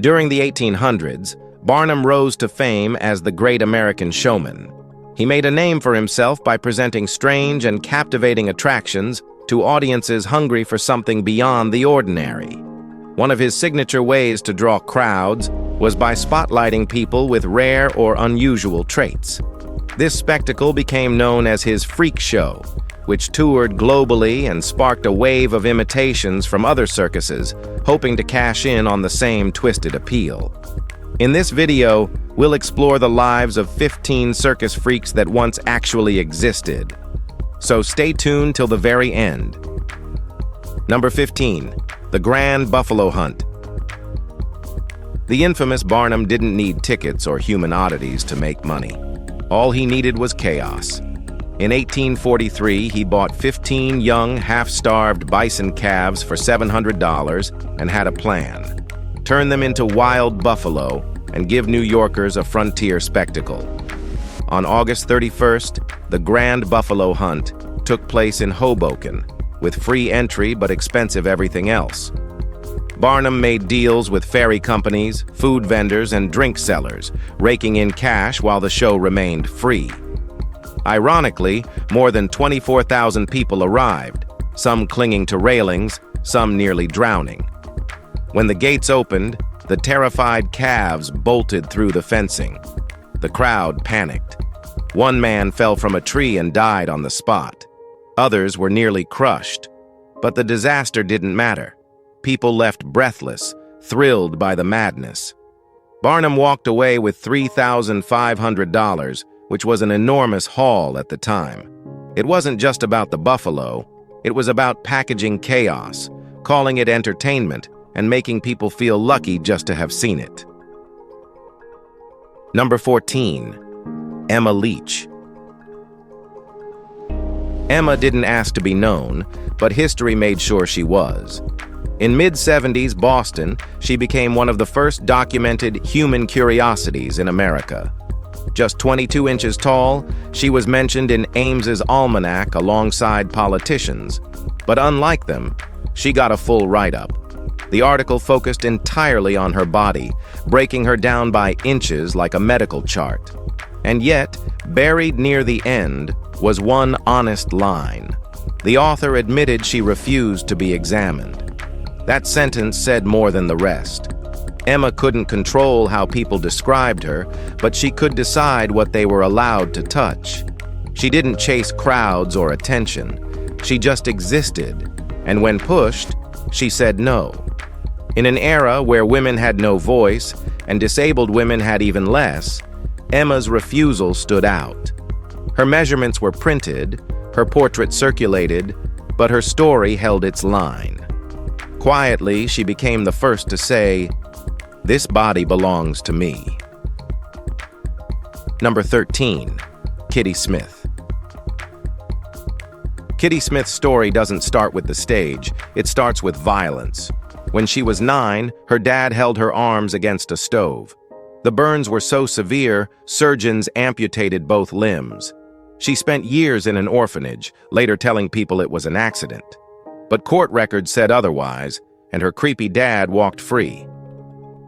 During the 1800s, Barnum rose to fame as the Great American Showman. He made a name for himself by presenting strange and captivating attractions to audiences hungry for something beyond the ordinary. One of his signature ways to draw crowds was by spotlighting people with rare or unusual traits. This spectacle became known as his freak show, which toured globally and sparked a wave of imitations from other circuses, hoping to cash in on the same twisted appeal. In this video, we'll explore the lives of 15 circus freaks that once actually existed. So stay tuned till the very end. Number 15. The Grand Buffalo Hunt. The infamous Barnum didn't need tickets or human oddities to make money. All he needed was chaos. In 1843, he bought 15 young, half-starved bison calves for $700 and had a plan: turn them into wild buffalo and give New Yorkers a frontier spectacle. On August 31st, the Grand Buffalo Hunt took place in Hoboken, with free entry but expensive everything else. Barnum made deals with ferry companies, food vendors, and drink sellers, raking in cash while the show remained free. Ironically, more than 24,000 people arrived, some clinging to railings, some nearly drowning. When the gates opened, the terrified calves bolted through the fencing. The crowd panicked. One man fell from a tree and died on the spot. Others were nearly crushed. But the disaster didn't matter. People left breathless, thrilled by the madness. Barnum walked away with $3,500, which was an enormous haul at the time. It wasn't just about the buffalo, it was about packaging chaos, calling it entertainment, and making people feel lucky just to have seen it. Number 14. Emma Leech. Emma didn't ask to be known, but history made sure she was. In mid-70s Boston, she became one of the first documented human curiosities in America. Just 22 inches tall, she was mentioned in Ames's almanac alongside politicians. But unlike them, she got a full write-up. The article focused entirely on her body, breaking her down by inches like a medical chart. And yet, buried near the end was one honest line. The author admitted she refused to be examined. That sentence said more than the rest. Emma couldn't control how people described her, but she could decide what they were allowed to touch. She didn't chase crowds or attention. She just existed, and when pushed, she said no. In an era where women had no voice and disabled women had even less, Emma's refusal stood out. Her measurements were printed, her portrait circulated, but her story held its line. Quietly, she became the first to say, "This body belongs to me." Number 13. Kitty Smith. Kitty Smith's story doesn't start with the stage, it starts with violence. When she was 9, her dad held her arms against a stove. The burns were so severe, surgeons amputated both limbs. She spent years in an orphanage, later telling people it was an accident. But court records said otherwise, and her creepy dad walked free.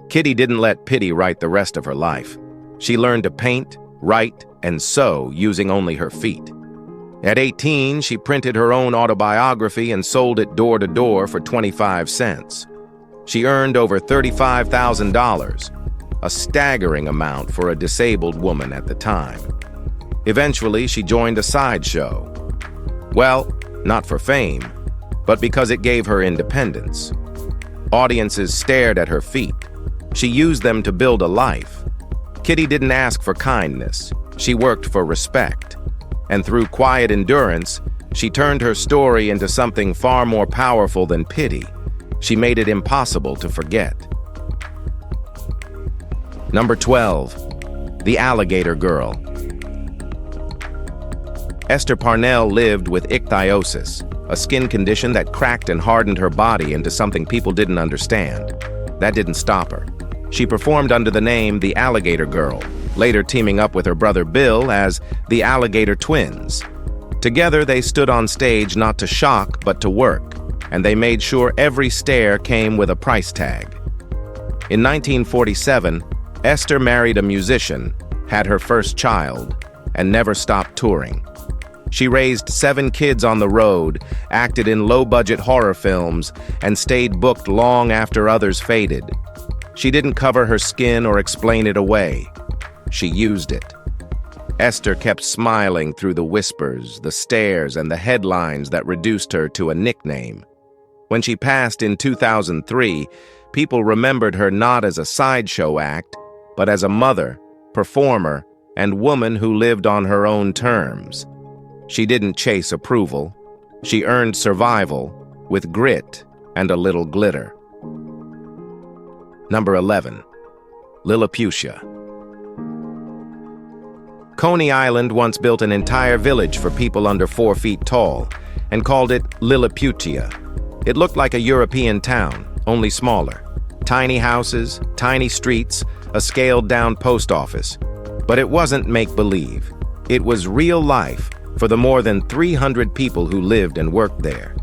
Kitty didn't let pity write the rest of her life. She learned to paint, write, and sew using only her feet. At 18, she printed her own autobiography and sold it door to door for 25 cents. She earned over $35,000, a staggering amount for a disabled woman at the time. Eventually, she joined a sideshow. Well, not for fame, but because it gave her independence. Audiences stared at her feet. She used them to build a life. Kitty didn't ask for kindness. She worked for respect. And through quiet endurance, she turned her story into something far more powerful than pity. She made it impossible to forget. Number 12. The Alligator Girl. Esther Parnell lived with ichthyosis, a skin condition that cracked and hardened her body into something people didn't understand. That didn't stop her. She performed under the name the Alligator Girl, later teaming up with her brother Bill as the Alligator Twins. Together, they stood on stage not to shock, but to work, and they made sure every stare came with a price tag. In 1947, Esther married a musician, had her first child, and never stopped touring. She raised 7 kids on the road, acted in low-budget horror films, and stayed booked long after others faded. She didn't cover her skin or explain it away. She used it. Esther kept smiling through the whispers, the stares, and the headlines that reduced her to a nickname. When she passed in 2003, people remembered her not as a sideshow act, but as a mother, performer, and woman who lived on her own terms. She didn't chase approval. She earned survival with grit and a little glitter. Number 11. Lilliputia. Coney Island once built an entire village for people under 4 feet tall and called it Lilliputia. It looked like a European town, only smaller. Tiny houses, tiny streets, a scaled-down post office. But it wasn't make-believe. It was real life for the more than 300 people who lived and worked there.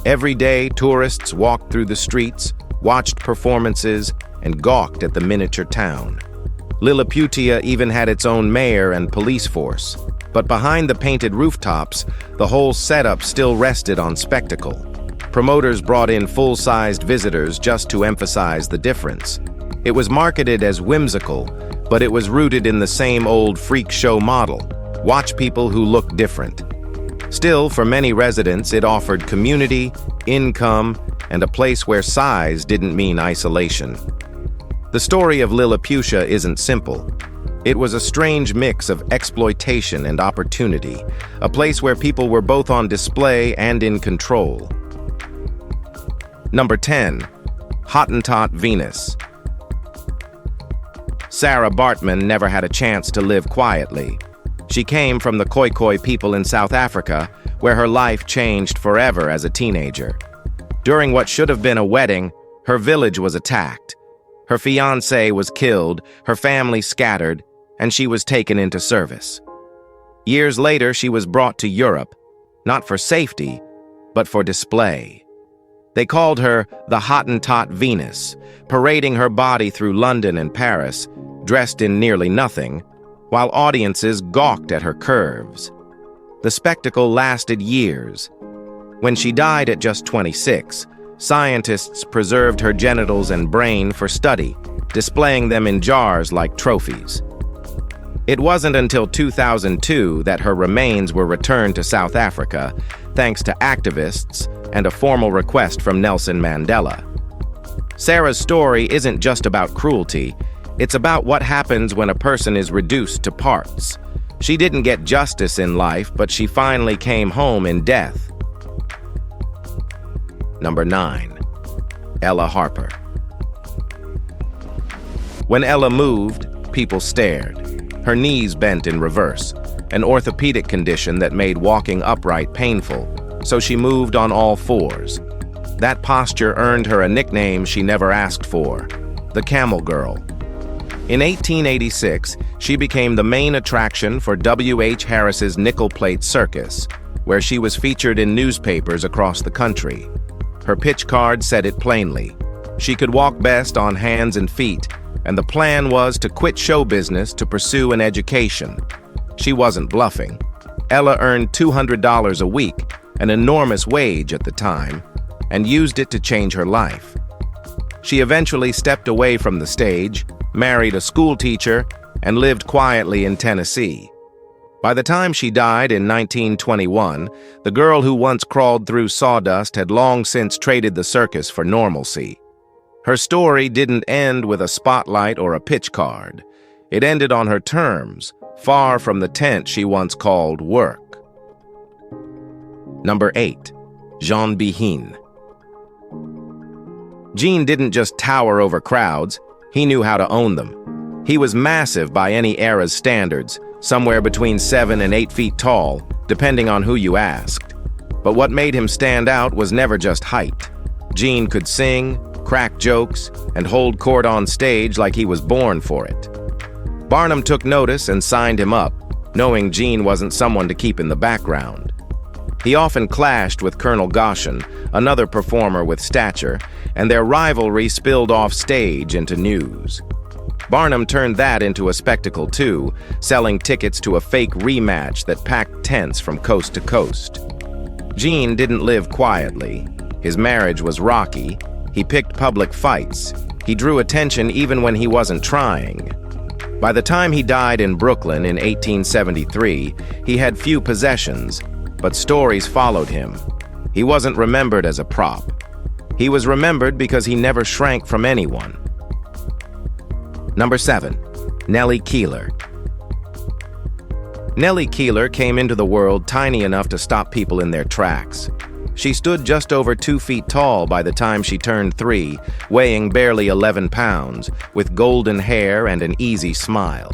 Every day, tourists walked through the streets, watched performances, and gawked at the miniature town. Lilliputia even had its own mayor and police force. But behind the painted rooftops, the whole setup still rested on spectacle. Promoters brought in full-sized visitors just to emphasize the difference. It was marketed as whimsical, but it was rooted in the same old freak show model. Watch people who look different. Still, for many residents, it offered community, income, and a place where size didn't mean isolation. The story of Lilliputia isn't simple. It was a strange mix of exploitation and opportunity, a place where people were both on display and in control. Number 10. Hottentot Venus. Saartjie Baartman never had a chance to live quietly. She came from the Khoikhoi people in South Africa, where her life changed forever as a teenager. During what should have been a wedding, her village was attacked. Her fiancé was killed, her family scattered, and she was taken into service. Years later, she was brought to Europe, not for safety, but for display. They called her the Hottentot Venus, parading her body through London and Paris, dressed in nearly nothing, while audiences gawked at her curves. The spectacle lasted years. When she died at just 26, scientists preserved her genitals and brain for study, displaying them in jars like trophies. It wasn't until 2002 that her remains were returned to South Africa, thanks to activists and a formal request from Nelson Mandela. Sarah's story isn't just about cruelty, it's about what happens when a person is reduced to parts. She didn't get justice in life, but she finally came home in death. Number 9. Ella Harper. When Ella moved, people stared. Her knees bent in reverse, an orthopedic condition that made walking upright painful, so she moved on all fours. That posture earned her a nickname she never asked for, the Camel Girl. In 1886, she became the main attraction for W.H. Harris's nickel-plate Circus, where she was featured in newspapers across the country. Her pitch card said it plainly. She could walk best on hands and feet, and the plan was to quit show business to pursue an education. She wasn't bluffing. Ella earned $200 a week, an enormous wage at the time, and used it to change her life. She eventually stepped away from the stage, married a school teacher, and lived quietly in Tennessee. By the time she died in 1921, the girl who once crawled through sawdust had long since traded the circus for normalcy. Her story didn't end with a spotlight or a pitch card. It ended on her terms, far from the tent she once called work. Number 8. Jean Behin. Jean didn't just tower over crowds, he knew how to own them. He was massive by any era's standards, somewhere between 7 and 8 feet tall, depending on who you asked. But what made him stand out was never just height. Jean could sing, crack jokes, and hold court on stage like he was born for it. Barnum took notice and signed him up, knowing Jean wasn't someone to keep in the background. He often clashed with Colonel Goshen, another performer with stature, and their rivalry spilled off stage into news. Barnum turned that into a spectacle too, selling tickets to a fake rematch that packed tents from coast to coast. Gene didn't live quietly. His marriage was rocky. He picked public fights. He drew attention even when he wasn't trying. By the time he died in Brooklyn in 1873, he had few possessions, but stories followed him. He wasn't remembered as a prop. He was remembered because he never shrank from anyone. Number 7. Nelly Keeler. Nelly Keeler came into the world tiny enough to stop people in their tracks. She stood just over 2 feet tall by the time she turned 3, weighing barely 11 pounds, with golden hair and an easy smile.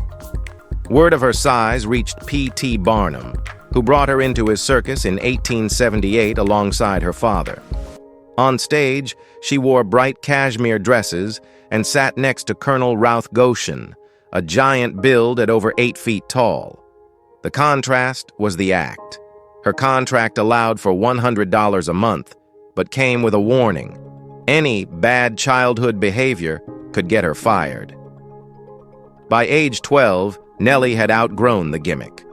Word of her size reached P.T. Barnum, who brought her into his circus in 1878 alongside her father. On stage, she wore bright cashmere dresses and sat next to Colonel Routh Goshen, a giant build at over 8 feet tall. The contrast was the act. Her contract allowed for $100 a month, but came with a warning. Any bad childhood behavior could get her fired. By age 12, Nelly had outgrown the gimmick.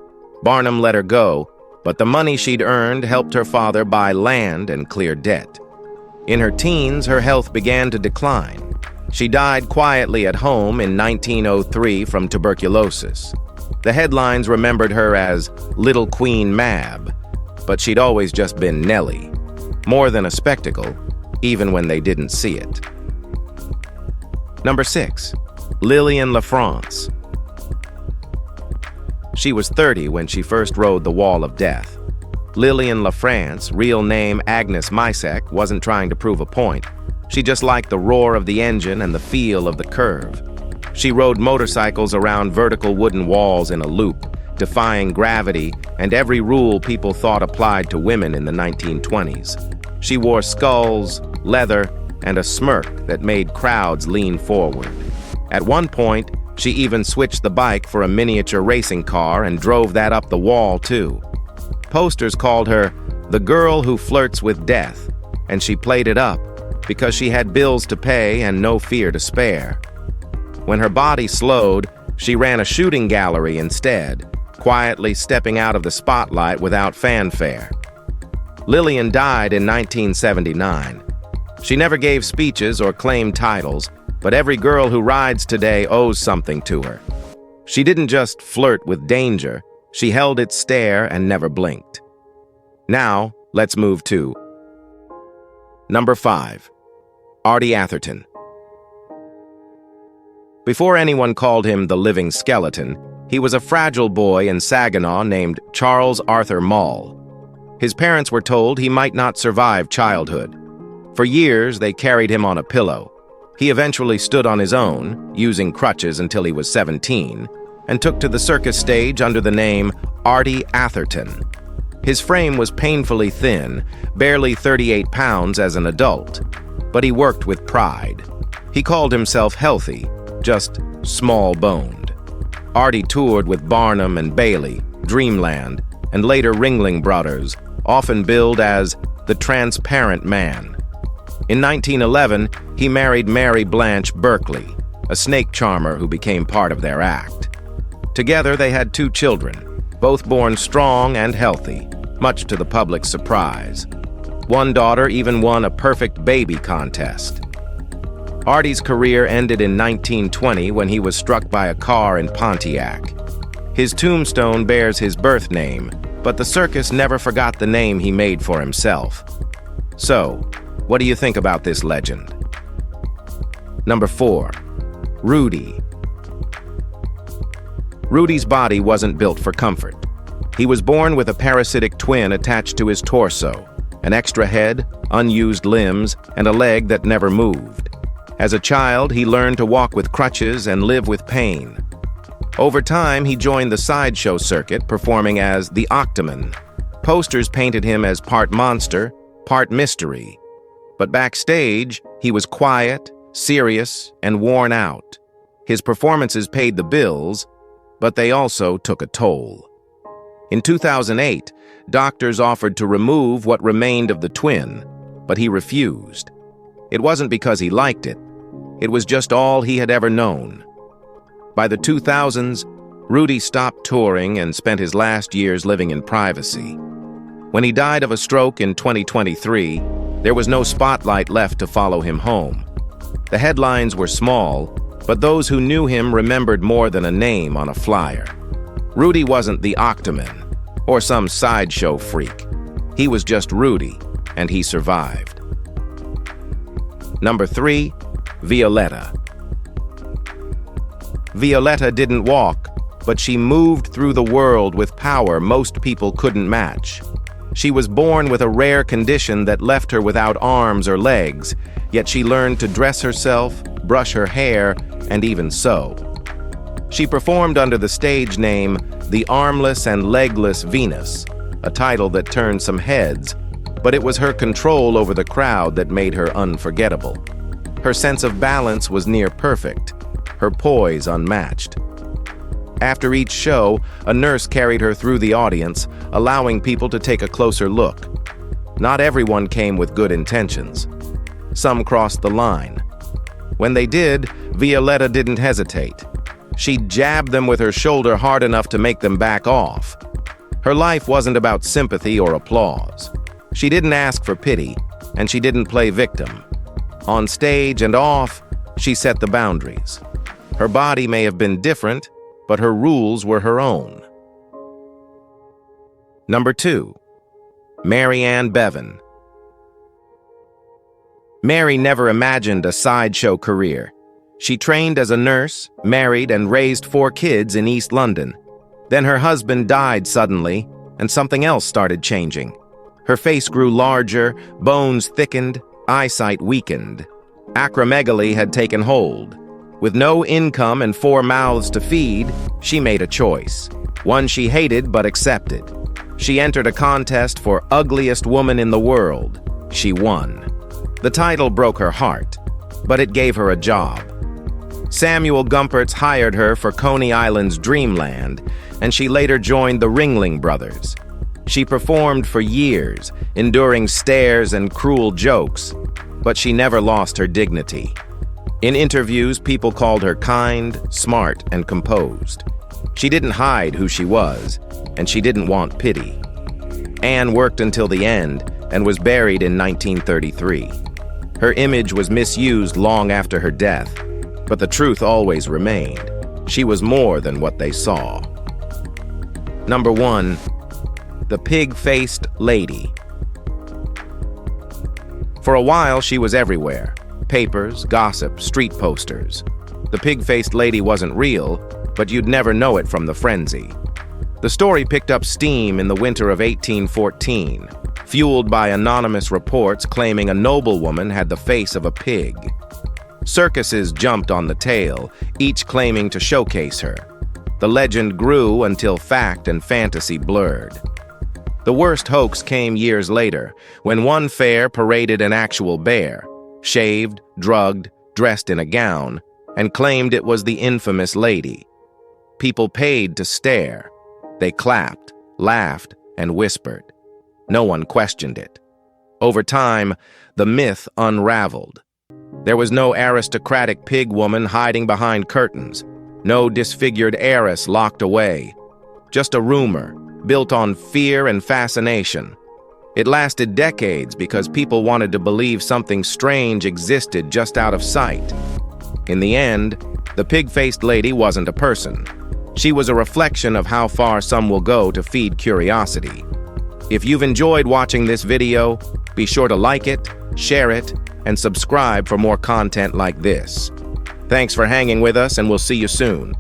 Barnum let her go, but the money she'd earned helped her father buy land and clear debt. In her teens, her health began to decline. She died quietly at home in 1903 from tuberculosis. The headlines remembered her as Little Queen Mab, but she'd always just been Nelly. More than a spectacle, even when they didn't see it. Number 6. Lillian LaFrance. She was 30 when she first rode the Wall of Death. Lillian LaFrance, real name Agnes Misek, wasn't trying to prove a point. She just liked the roar of the engine and the feel of the curve. She rode motorcycles around vertical wooden walls in a loop, defying gravity and every rule people thought applied to women in the 1920s. She wore skulls, leather, and a smirk that made crowds lean forward. At one point, she even switched the bike for a miniature racing car and drove that up the wall, too. Posters called her the girl who flirts with death, and she played it up because she had bills to pay and no fear to spare. When her body slowed, she ran a shooting gallery instead, quietly stepping out of the spotlight without fanfare. Lillian died in 1979. She never gave speeches or claimed titles, but every girl who rides today owes something to her. She didn't just flirt with danger, she held its stare and never blinked. Now, let's move to Number 5. Artie Atherton. Before anyone called him the living skeleton, he was a fragile boy in Saginaw named Charles Arthur Mall. His parents were told he might not survive childhood. For years, they carried him on a pillow. He eventually stood on his own, using crutches until he was 17, and took to the circus stage under the name Artie Atherton. His frame was painfully thin, barely 38 pounds as an adult, but he worked with pride. He called himself healthy, just small-boned. Artie toured with Barnum and Bailey, Dreamland, and later Ringling Brothers, often billed as the Transparent Man. In 1911, he married Mary Blanche Berkeley, a snake charmer who became part of their act. Together, they had 2 children, both born strong and healthy, much to the public's surprise. One daughter even won a perfect baby contest. Artie's career ended in 1920 when he was struck by a car in Pontiac. His tombstone bears his birth name, but the circus never forgot the name he made for himself. So, what do you think about this legend? Number 4. Rudy. Rudy's body wasn't built for comfort. He was born with a parasitic twin attached to his torso, an extra head, unused limbs, and a leg that never moved. As a child, he learned to walk with crutches and live with pain. Over time, he joined the sideshow circuit, performing as the Octoman. Posters painted him as part monster, part mystery. But backstage, he was quiet, serious, and worn out. His performances paid the bills, but they also took a toll. In 2008, doctors offered to remove what remained of the twin, but he refused. It wasn't because he liked it. It was just all he had ever known. By the 2000s, Rudy stopped touring and spent his last years living in privacy. When he died of a stroke in 2023, there was no spotlight left to follow him home. The headlines were small, but those who knew him remembered more than a name on a flyer. Rudy wasn't the Octoman or some sideshow freak. He was just Rudy, and he survived. Number 3, Violetta. Violetta didn't walk, but she moved through the world with power most people couldn't match. She was born with a rare condition that left her without arms or legs, yet she learned to dress herself, brush her hair, and even sew. She performed under the stage name The Armless and Legless Venus, a title that turned some heads, but it was her control over the crowd that made her unforgettable. Her sense of balance was near perfect, her poise unmatched. After each show, a nurse carried her through the audience, allowing people to take a closer look. Not everyone came with good intentions. Some crossed the line. When they did, Violetta didn't hesitate. She jabbed them with her shoulder hard enough to make them back off. Her life wasn't about sympathy or applause. She didn't ask for pity, and she didn't play victim. On stage and off, she set the boundaries. Her body may have been different, but her rules were her own. Number 2, Ann Bevan. Mary never imagined a sideshow career. She trained as a nurse, married, and raised 4 kids in East London. Then her husband died suddenly, and something else started changing. Her face grew larger, bones thickened, eyesight weakened. Acromegaly had taken hold. With no income and 4 mouths to feed, she made a choice. One she hated but accepted. She entered a contest for Ugliest Woman in the World. She won. The title broke her heart, but it gave her a job. Samuel Gumpertz hired her for Coney Island's Dreamland, and she later joined the Ringling Brothers. She performed for years, enduring stares and cruel jokes, but she never lost her dignity. In interviews, people called her kind, smart, and composed. She didn't hide who she was, and she didn't want pity. Anne worked until the end and was buried in 1933. Her image was misused long after her death, but the truth always remained. She was more than what they saw. Number 1, the pig-faced lady. For a while, she was everywhere. Papers, gossip, street posters. The pig-faced lady wasn't real, but you'd never know it from the frenzy. The story picked up steam in the winter of 1814, fueled by anonymous reports claiming a noblewoman had the face of a pig. Circuses jumped on the tale, each claiming to showcase her. The legend grew until fact and fantasy blurred. The worst hoax came years later, when one fair paraded an actual bear, shaved, drugged, dressed in a gown, and claimed it was the infamous lady. People paid to stare. They clapped, laughed, and whispered. No one questioned it. Over time, the myth unraveled. There was no aristocratic pig woman hiding behind curtains, no disfigured heiress locked away. Just a rumor, built on fear and fascination. It lasted decades because people wanted to believe something strange existed just out of sight. In the end, the pig-faced lady wasn't a person. She was a reflection of how far some will go to feed curiosity. If you've enjoyed watching this video, be sure to like it, share it, and subscribe for more content like this. Thanks for hanging with us, and we'll see you soon.